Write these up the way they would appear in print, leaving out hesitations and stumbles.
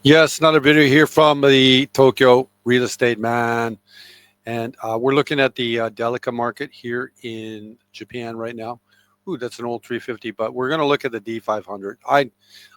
Yes, another video here from the Tokyo real estate man. And we're looking at the Delica market here in Japan right now. Ooh, that's an old 350, but we're going to look at the D500.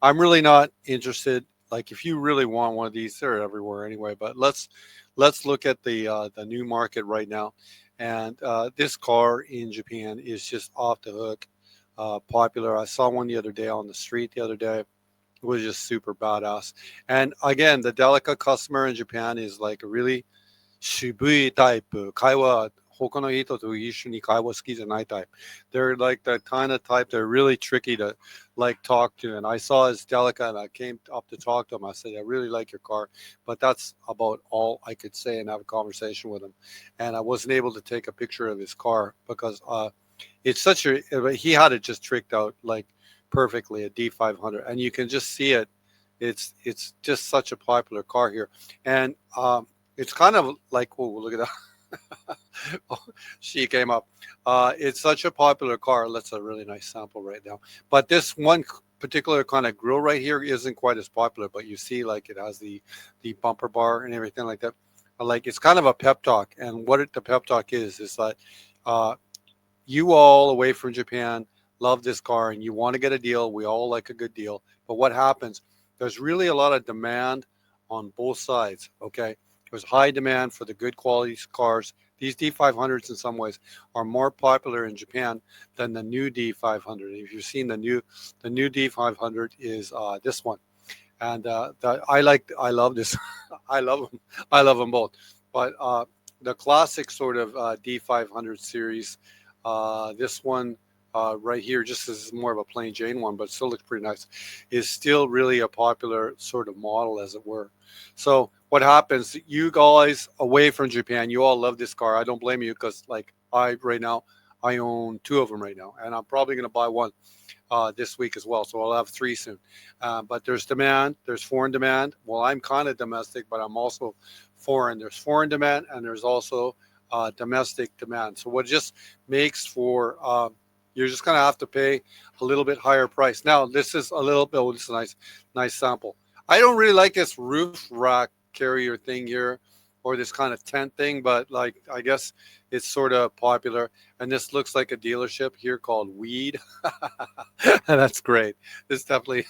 I'm really not interested. Like, if you really want one of these, they're everywhere anyway. But let's look at the new market right now. And this car in Japan is just off the hook, popular. I saw one the other day on the street the other day. Was just super badass. And again, the Delica customer in Japan is like a really shibui type. 会話他の人と一緒に会話好きじゃない type. They're like the kind of type they're really tricky to like talk to. And I saw his Delica and I came up to talk to him. I said, I really like your car, but that's about all I could say and have a conversation with him. And I wasn't able to take a picture of his car because it's such a he had it just tricked out like perfectly, a D500, and you can just see it. It's just such a popular car here. And it's kind of like, oh, look at that. Oh, she came up. It's such a popular car. That's a really nice sample right now, but this one particular kind of grill right here isn't quite as popular, but you see like it has the bumper bar and everything like that. Like, it's kind of a pep talk, and what the pep talk is that uh, you all away from Japan love this car and you want to get a deal. We all like a good deal. But what happens? There's really a lot of demand on both sides. Okay. There's high demand for the good quality cars. These D500s in some ways are more popular in Japan than the new D500. If you've seen the new D500 is this one. And I love this. I love them. I love them both. But the classic sort of D500 series, this one right here, just as more of a plain Jane one, but still looks pretty nice, is still really a popular sort of model, as it were. So what happens? You guys away from Japan, you all love this car. I don't blame you, because like I right now, I own two of them right now, and I'm probably going to buy one this week as well. So I'll have three soon. But there's demand. There's foreign demand. Well, I'm kind of domestic, but I'm also foreign. There's foreign demand, and there's also domestic demand. So what just makes for you're just going to have to pay a little bit higher price. Now, this is a little bit. Oh, this is a nice sample. I don't really like this roof rack carrier thing here, or this kind of tent thing, but like I guess it's sort of popular. And this looks like a dealership here called Weed. That's great. This definitely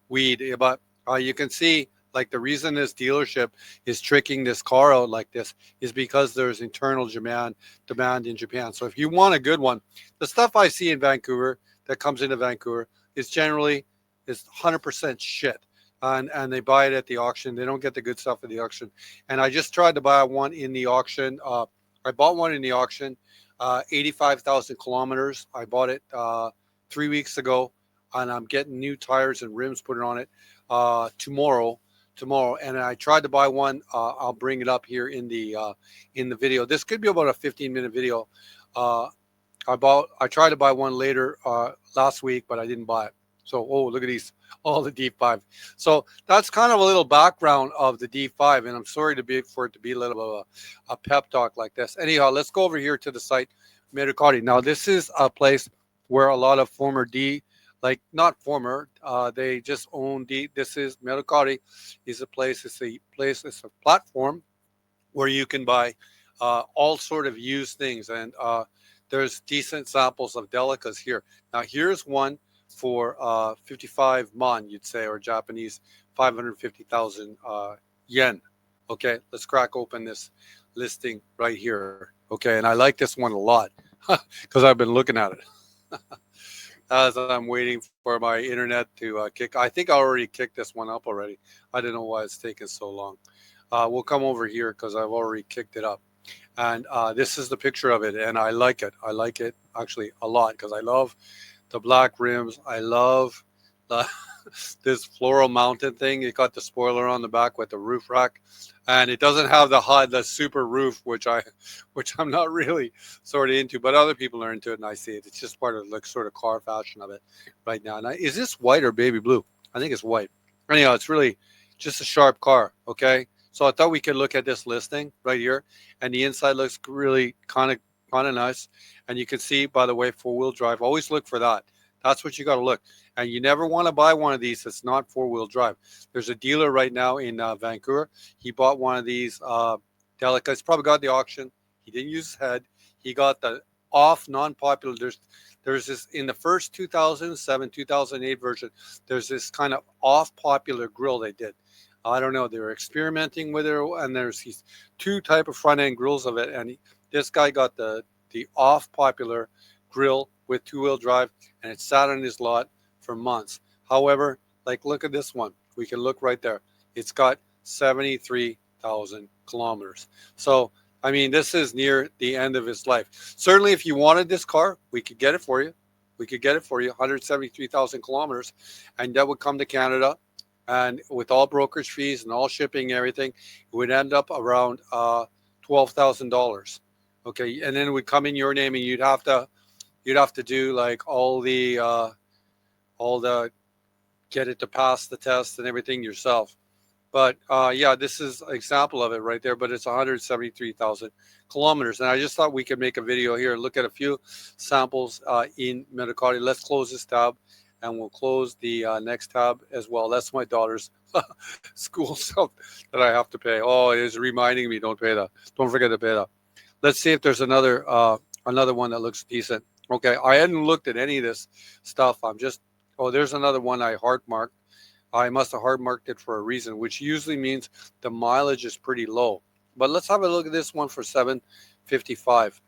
Weed. But you can see, like, the reason this dealership is tricking this car out like this is because there's internal demand in Japan. So if you want a good one, the stuff I see in Vancouver that comes into Vancouver is 100% shit. And they buy it at the auction. They don't get the good stuff at the auction. And I just tried to buy one in the auction. I bought one in the auction, 85,000 kilometers. I bought it 3 weeks ago, and I'm getting new tires and rims put on it tomorrow. And I tried to buy one. I'll bring it up here in the video. This could be about a 15-minute video. I tried to buy one later last week, but I didn't buy it. So, oh, look at these, all the D5. So that's kind of a little background of the D5, and I'm sorry for it to be a little bit of a pep talk like this. Anyhow, let's go over here to the site, Mercari. Now, this is a place where a lot of former not former, they just own D. This is Mercari, is a place. It's a platform where you can buy all sort of used things, and there's decent samples of Delicas here. Now, here's one for 55 mon, you'd say, or Japanese 550,000 yen. Okay, let's crack open this listing right here. Okay, and I like this one a lot because I've been looking at it as I'm waiting for my internet to kick. I think I already kicked this one up already. I don't know why it's taking so long. We'll come over here because I've already kicked it up. And this is the picture of it, and I like it. I like it actually a lot because I love the black rims. I love this floral mounted thing. It got the spoiler on the back with the roof rack, and it doesn't have the super roof, which I'm not really sort of into, but other people are into it, and I see it. It's just part of the sort of car fashion of it right now. And is this white or baby blue? I think it's white. Anyhow, it's really just a sharp car. Okay, so I thought we could look at this listing right here, and the inside looks really kind of nice. And you can see, by the way, 4-wheel drive. Always look for that. That's what you got to look. And you never want to buy one of these that's not four-wheel drive. There's a dealer right now in Vancouver. He bought one of these Delica. It's probably got the auction. He didn't use his head. He got the off non-popular. There's this in the first 2007 2008 version. There's this kind of off popular grill they did. I don't know. They were experimenting with it, and there's these two type of front end grills of it. And this guy got the off popular grill with two-wheel drive, and it sat on his lot for months. However, like look at this one. We can look right there. It's got 73,000 kilometers. So I mean, this is near the end of his life. Certainly, if you wanted this car, we could get it for you. We could get it for you, 173,000 kilometers, and that would come to Canada. And with all brokerage fees and all shipping and everything, it would end up around $12,000. Okay, and then it would come in your name, and you'd have to do like all the get it to pass the test and everything yourself. But yeah, this is an example of it right there. But it's 173,000 kilometers, and I just thought we could make a video here and look at a few samples in Metacardi. Let's close this tab, and we'll close the next tab as well. That's my daughter's school stuff that I have to pay. Oh, it is reminding me. Don't pay that. Don't forget to pay that. Let's see if there's another one that looks decent. Okay, I hadn't looked at any of this stuff. I'm just. Oh, there's another one I hard marked. I must have hard marked it for a reason, which usually means the mileage is pretty low. But let's have a look at this one for 755.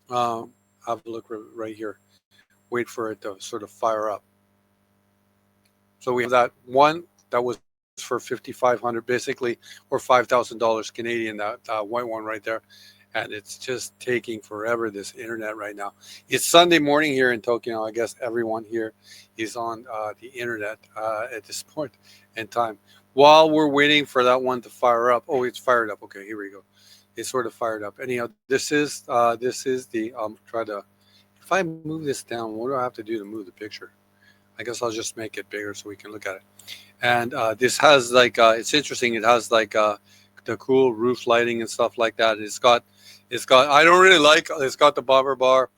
Have a look right here. Wait for it to sort of fire up. So we have that one that was for 5,500 basically, or $5,000 Canadian. That white one right there. And it's just taking forever, this internet right now. It's Sunday morning here in Tokyo. I guess everyone here is on the internet at this point in time. While we're waiting for that one to fire up. Oh, it's fired up. Okay, here we go. It's sort of fired up. Anyhow, this is the try to. If I move this down, what do I have to do to move the picture? I guess I'll just make it bigger so we can look at it. And this has like it's interesting. It has like the cool roof lighting and stuff like that. It's got I don't really like it's got the bumper bar.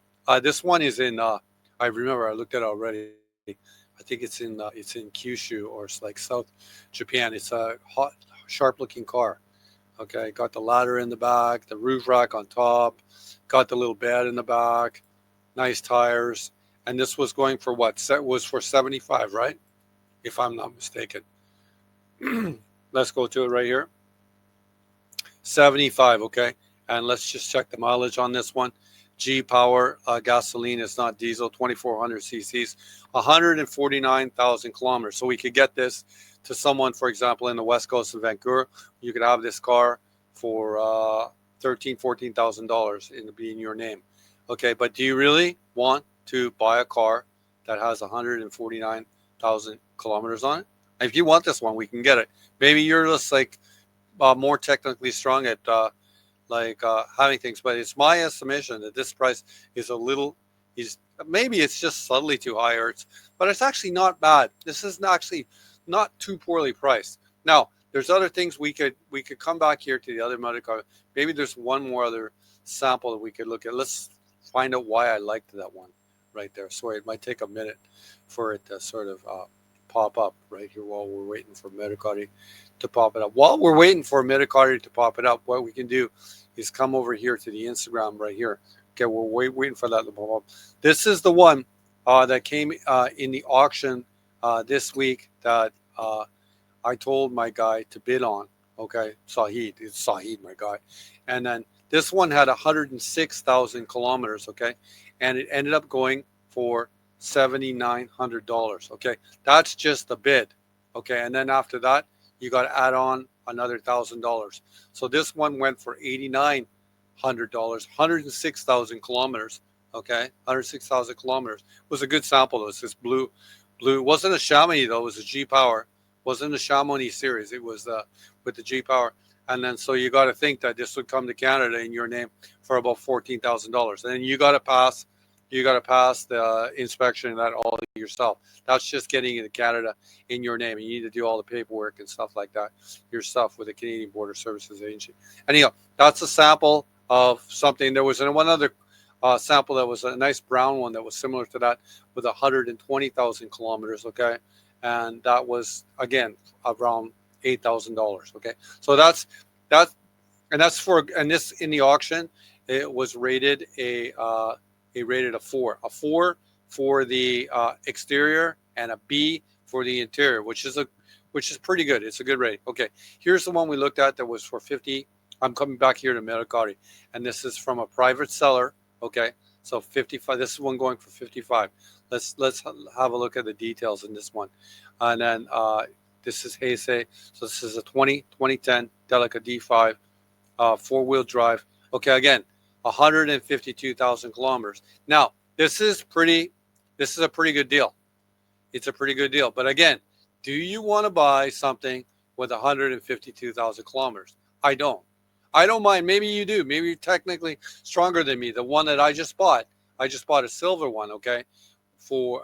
This one is in I remember I looked at it already. I think it's in Kyushu, or it's like South Japan. It's a hot sharp looking car. Okay, got the ladder in the back, the roof rack on top, got the little bed in the back, nice tires. And this was going for what? Was for 75, right? If I'm not mistaken. Let's go to it right here. 75, okay. And let's just check the mileage on this one. G power gasoline, is not diesel, 2,400 cc's, 149,000 kilometers. So we could get this to someone, for example, in the west coast of Vancouver. You could have this car for $13,000-$14,000 in be in your name. Okay, but do you really want to buy a car that has 149,000 kilometers on it? If you want this one, we can get it. Maybe you're just like more technically strong at having things, but it's my estimation that this price is maybe it's just subtly too high, but it's actually not bad. This is actually not too poorly priced. Now, there's other things we could come back here to the other motor car. Maybe there's one more other sample that we could look at. Let's find out why I liked that one right there. Sorry, it might take a minute for it to sort of pop up right here while we're waiting for Metacardi to pop it up. While we're waiting for Metacardi to pop it up, what we can do is come over here to the Instagram right here. Okay, we're waiting for that to pop up. This is the one that came in the auction this week that I told my guy to bid on. Okay, Sahid, it's Sahid, my guy. And then this one had 106,000 kilometers. Okay, and it ended up going for $7,900. Okay, that's just the bid. Okay, and then after that, you got to add on another $1,000. So this one went for $8,900, 106,000 kilometers. Okay, 106,000 kilometers. It was a good sample. It was this blue. It wasn't a Chamonix though. It was a G Power. It wasn't a Chamonix series. It was with the G Power. And then so you got to think that this would come to Canada in your name for about $14,000. And then you got to pass the inspection and that all yourself. That's just getting into Canada in your name. And you need to do all the paperwork and stuff like that yourself with the Canadian Border Services Agency. Anyhow, that's a sample of something. There was one other sample that was a nice brown one that was similar to that with 120,000 kilometers. Okay, and that was again around $8,000. Okay, so that's and that's for and this in the auction it was rated a rated a 4 for the exterior and a B for the interior, which is pretty good. It's a good rate. Okay, here's the one we looked at that was for 50. I'm coming back here to Medicati, and this is from a private seller. Okay, so 55. This is one going for 55. Let's have a look at the details in this one, and then this is Heisei. So this is a 2010 Delica D5, four-wheel drive. Okay, again, 152,000 kilometers. Now this is pretty. This is a pretty good deal. It's a pretty good deal. But again, do you want to buy something with 152,000 kilometers? I don't. I don't mind. Maybe you do. Maybe you're technically stronger than me. The one that I just bought a silver one. Okay, for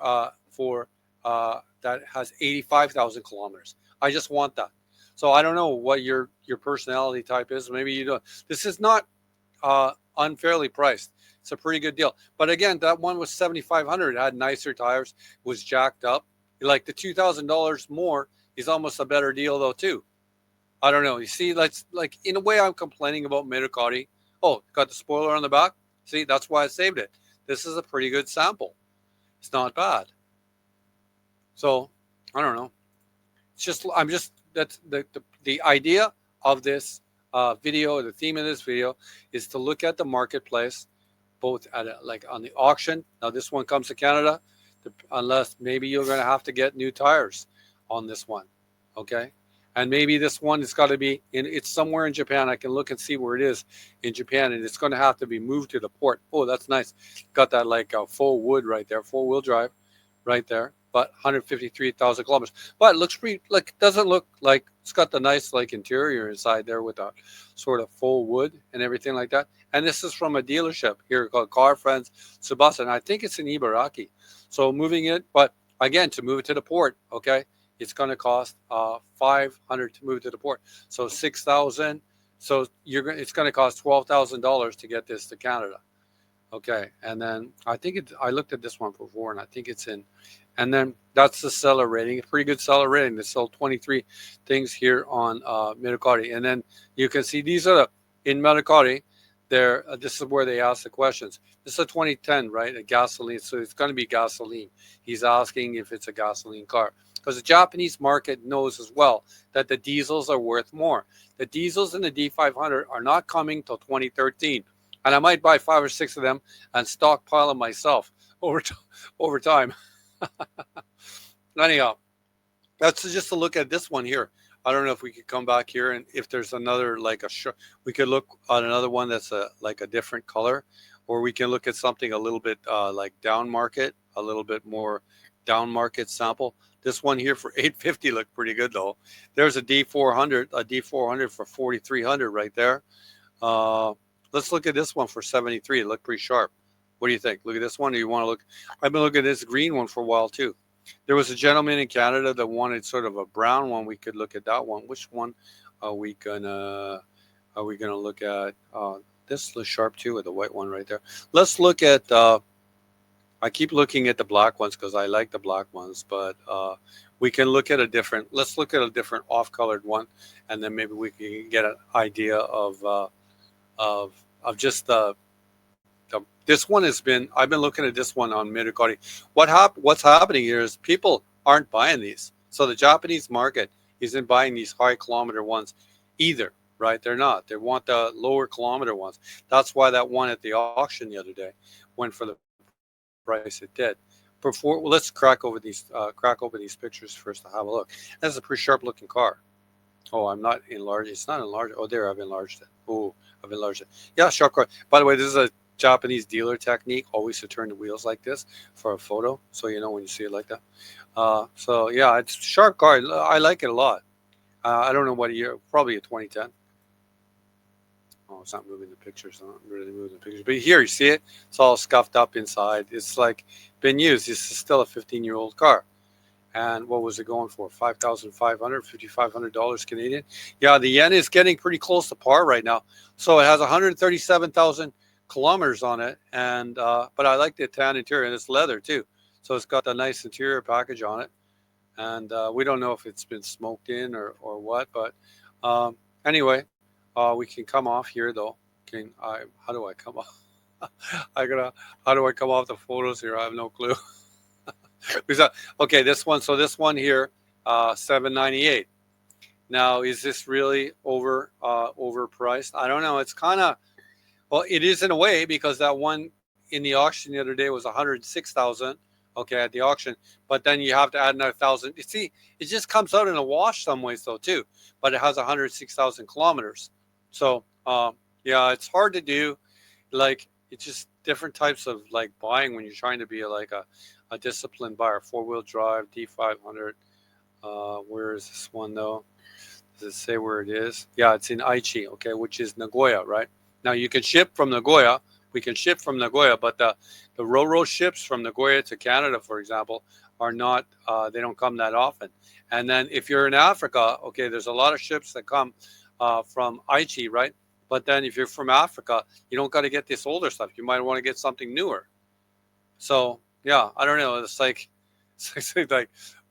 that has 85,000 kilometers. I just want that. So I don't know what your personality type is. Maybe you don't. This is not unfairly priced. It's a pretty good deal. But again, that one was 7,500. It had nicer tires, was jacked up. Like the $2,000 more is almost a better deal though too. I don't know. You see, that's like in a way I'm complaining about Medicati. Oh, got the spoiler on the back. See, that's why I saved it. This is a pretty good sample. It's not bad. So I don't know. It's just I'm just that's the idea of this video. The theme of this video is to look at the marketplace, both at like on the auction. Now this one comes to Canada, unless maybe you're going to have to get new tires on this one. Okay, and maybe this one has got to be in. It's somewhere in Japan. I can look and see where it is in Japan, and it's going to have to be moved to the port. Oh, that's nice. Got that like full wood right there, 4-wheel drive, right there. But 153,000 kilometers. But it looks pretty. Like doesn't look like it's got the nice like interior inside there with a sort of full wood and everything like that. And this is from a dealership here called Car Friends Tsubasa, and I think it's in Ibaraki. So moving it, but again to move it to the port, okay, it's going to cost 500 to move it to the port. So 6,000. So it's going to cost $12,000 to get this to Canada. Okay, and then I looked at this one before, and I think it's in. And then that's the seller rating. A pretty good seller rating. They sold 23 things here on Medicati. And then you can see these are in Medicati. This is where they ask the questions. This is a 2010, right? A gasoline. So it's going to be gasoline. He's asking if it's a gasoline car. Because the Japanese market knows as well that the diesels are worth more. The diesels in the D500 are not coming till 2013. And I might buy 5 or 6 of them and stockpile them myself over time. Anyhow, that's just a look at this one here. I don't know if we could come back here and if there's another like we could look at another one that's like a different color, or we can look at something a little bit like down market, a little bit more down market sample. This one here for 850 looked pretty good though. There's a D400 for 4,300 right there. Let's look at this one for 73. It looked pretty sharp. What do you think? Look at this one. Do you want to look? I've been looking at this green one for a while too. There was a gentleman in Canada that wanted sort of a brown one. We could look at that one. Which one are we gonna look at? This looks sharp too with the white one right there. Let's look at. I keep looking at the black ones because I like the black ones, but we can look at a different. Let's look at a different off-colored one, and then maybe we can get an idea of just this one has been. I've been looking at this one on Medicati. What's happening here is people aren't buying these. So the Japanese market isn't buying these high kilometer ones either, right? They're not. They want the lower kilometer ones. That's why that one at the auction the other day went for the price it did. Before, well, let's crack open these pictures first to have a look. That's a pretty sharp looking car. Oh, I'm not enlarged. It's not enlarged. Oh, there, I've enlarged it. Oh, I've enlarged it. Yeah, sharp car. By the way, this is a Japanese dealer technique, always to turn the wheels like this for a photo, so you know when you see it like that. So yeah, it's a sharp car. I like it a lot. I don't know what year, probably a 2010. Oh, it's not moving the pictures. Not really moving the pictures. But here, you see it? It's all scuffed up inside. It's like been used. This is still a 15-year-old car. And what was it going for? $5,500, $5,500 Canadian. Yeah, the yen is getting pretty close to par right now. So it has 137,000 kilometers on it, and but I like the tan interior, and it's leather too, so it's got a nice interior package on it, and we don't know if it's been smoked in or what, but um, anyway, we can come off here though. Can I? How do I come off? I gotta. How do I come off the photos here? I have no clue. Okay, this one. So this one here, 798. Now, is this really overpriced? I don't know. It's kind of, well, it is in a way, because that one in the auction the other day was 106,000. Okay, at the auction, but then you have to add another thousand. You see, it just comes out in a wash some ways though too. But it has 106,000 kilometers. So yeah, it's hard to do. Like, it's just different types of like buying when you're trying to be like a disciplined buyer. Four-wheel drive D500. Where is this one though? Does it say where it is? Yeah, it's in Aichi, okay, which is Nagoya, right? Now you can ship from Nagoya. We can ship from Nagoya, but the Roro ships from Nagoya to Canada, for example, are not. They don't come that often. And then if you're in Africa, okay, there's a lot of ships that come from Aichi, right? But then if you're from Africa, you don't got to get this older stuff. You might want to get something newer. So yeah, I don't know. It's like it's like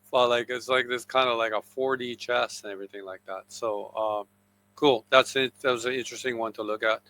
well, like it's like this kind of like a 4D chess and everything like that. So cool. That's it. That was an interesting one to look at.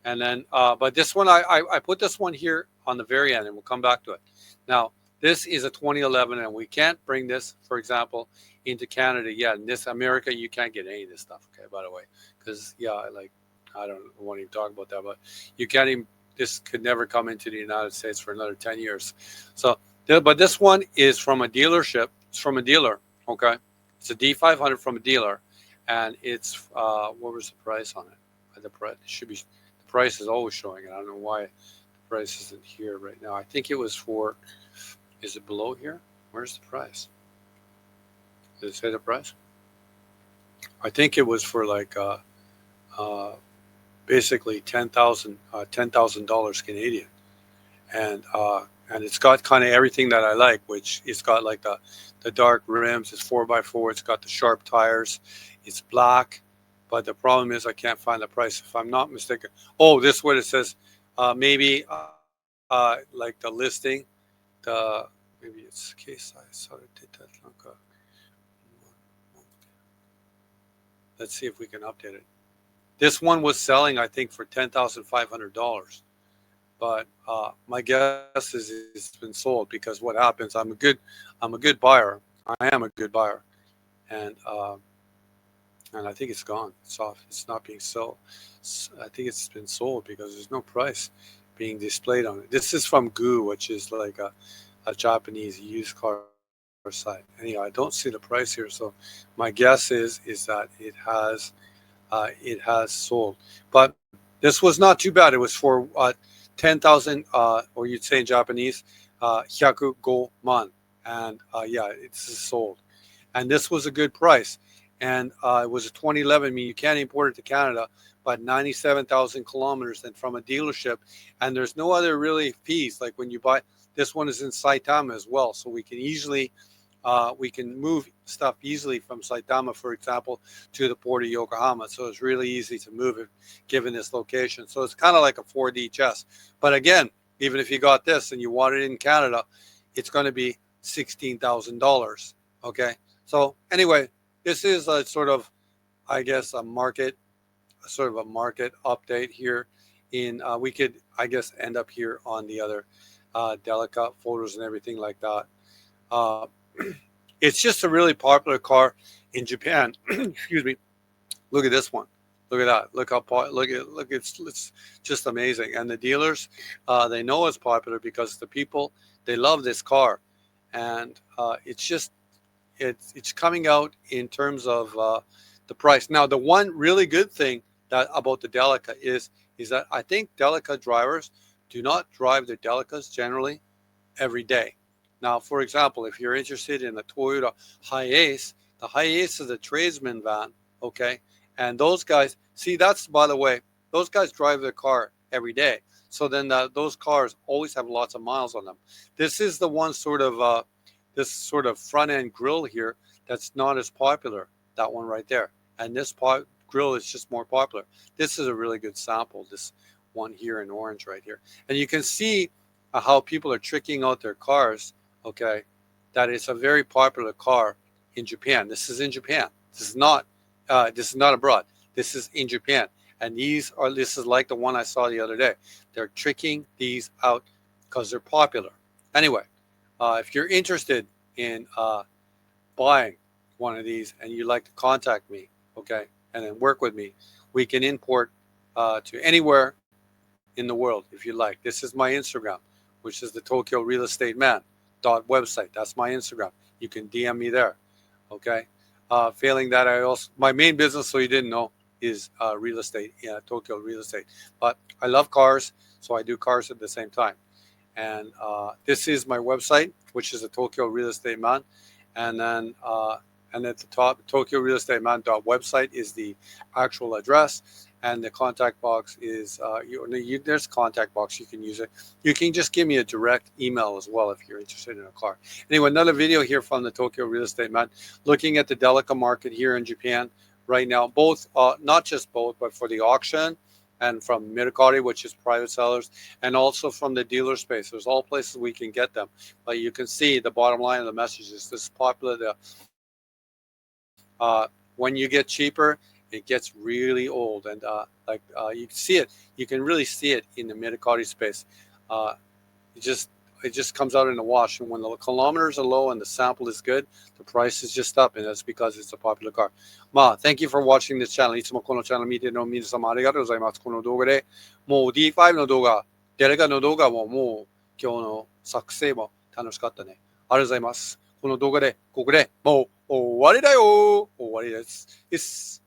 And then, but this one, I put this one here on the very end, and we'll come back to it. Now, this is a 2011, and we can't bring this, for example, into Canada yet. In this America, you can't get any of this stuff. Okay, by the way, because yeah, like I don't want to even talk about that, but you can't even. This could never come into the United States for another 10 years. So, but this one is from a dealership. It's from a dealer. Okay, it's a D500 from a dealer, and it's what was the price on it? The price should be. Price is always showing it. I don't know why the price isn't here right now. I think it was for, is it below here? Where's the price? Did it say the price? I think it was for like uh, basically $10,000 Canadian, and it's got kind of everything that I like, which it's got like the dark rims. It's 4x4. It's got the sharp tires. It's black. But the problem is I can't find the price. If I'm not mistaken, oh, this is what it says. Maybe like the listing, the maybe it's case size. Sorry, did that look? Let's see if we can update it. This one was selling, I think, for $10,500. But my guess is it's been sold, because what happens? I'm a good buyer. I am a good buyer, and I think it's gone. It's off. It's not being sold. I think it's been sold because there's no price being displayed on it. This is from Goo, which is like a Japanese used car site. Anyhow, I don't see the price here, so my guess is that it has sold. But this was not too bad. It was for 10,000, or you'd say in Japanese, 105 man, and yeah, it's sold. And this was a good price. And it was a 2011. I mean, you can't import it to Canada, but 97,000 kilometers and from a dealership. And there's no other really fees. Like when you buy, this one is in Saitama as well. So we can easily, we can move stuff easily from Saitama, for example, to the port of Yokohama. So it's really easy to move it given this location. So it's kind of like a 4D chess. But again, even if you got this and you want it in Canada, it's going to be $16,000. Okay. So anyway, this is a sort of, I guess, sort of a market update here. We could, I guess, end up here on the other Delica photos and everything like that. Uh, it's just a really popular car in Japan. Excuse me. Look at this one. Look at that. Look how it's just amazing. And the dealers, they know it's popular because the people, they love this car, and it's just it's coming out in terms of the price. Now, the one really good thing that about the Delica is that I think Delica drivers do not drive their Delicas generally every day. Now, for example, if you're interested in a Toyota Hiace, the Hiace is a tradesman van, okay? And those guys, see, that's, by the way, those guys drive their car every day. So then those cars always have lots of miles on them. This is the one sort of this sort of front end grill here that's not as popular, that one right there. And this grill is just more popular. This is a really good sample. This one here in orange right here. And you can see how people are tricking out their cars, okay, that it's a very popular car in Japan. This is in Japan. This is not abroad. This is in Japan. And this is like the one I saw the other day. They're tricking these out because they're popular. Anyway, if you're interested in buying one of these and you'd like to contact me, okay, and then work with me, we can import to anywhere in the world if you like. This is my Instagram, which is the Tokyo Real Estate Man .website. That's my Instagram. You can DM me there, okay. Failing that, my main business, so you didn't know, is real estate, Tokyo real estate. But I love cars, so I do cars at the same time. And this is my website, which is the Tokyo Real Estate Man. And then and at the top, Tokyo Real Estate Man .website is the actual address, and the contact box is there's a contact box. You can use it. You can just give me a direct email as well if you're interested in a car. Anyway, another video here from the Tokyo Real Estate Man, looking at the Delica market here in Japan right now. Both, not just both, but for the auction and from Mercari, which is private sellers, and also from the dealer space. There's all places we can get them. But you can see the bottom line of the message is this is popular. When you get cheaper, it gets really old. And you can see it. You can really see it in the Mercari space. It just comes out in the wash. And when the kilometers are low and the sample is good, the price is just up. And that's because it's a popular car. Thank you for watching this channel. いつもこのチャンネル見ての皆様ありがとうございます。この動画でもう D5 の動画、デレカの動画ももう今日の作成も楽しかったね。ありがとうございます。この動画でここでもう終わりだよ。終わりです。